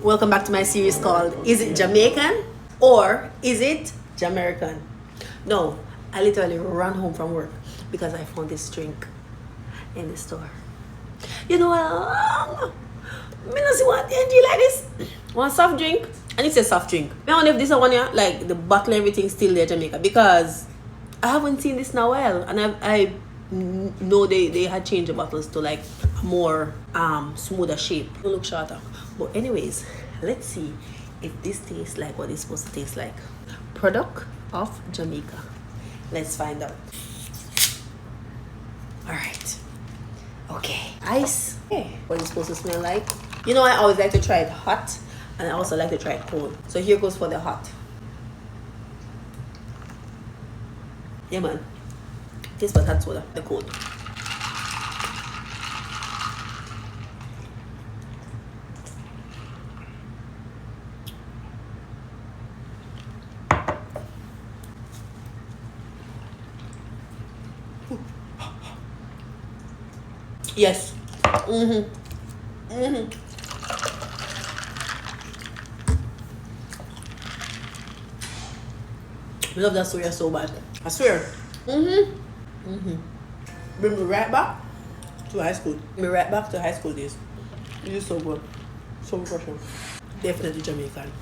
Welcome back to my series called Is it Jamaican or is it Jamerican? No, I literally ran home from work because I found this drink in the store. You know, I don't see what NG like this. One soft drink, and it's a soft drink. I wonder if this one here, like the bottle and everything still there Jamaica, because I haven't seen this in a while, and I know they had changed the bottles to like a more smoother shape. Don't look shorter. But anyways, let's see if this tastes like what it's supposed to taste like. Product of Jamaica. Let's find out. Alright. Okay. Ice. Okay. What it's supposed to smell like. You know, I always like to try it hot, and I also like to try it cold. So here goes for the hot. Yeah, man. This was hot soda, the cold. Yes. I love that soya so bad. I swear. Bring me right back to high school. Bring me right back to high school days. It is so good. So refreshing. Definitely Jamaican.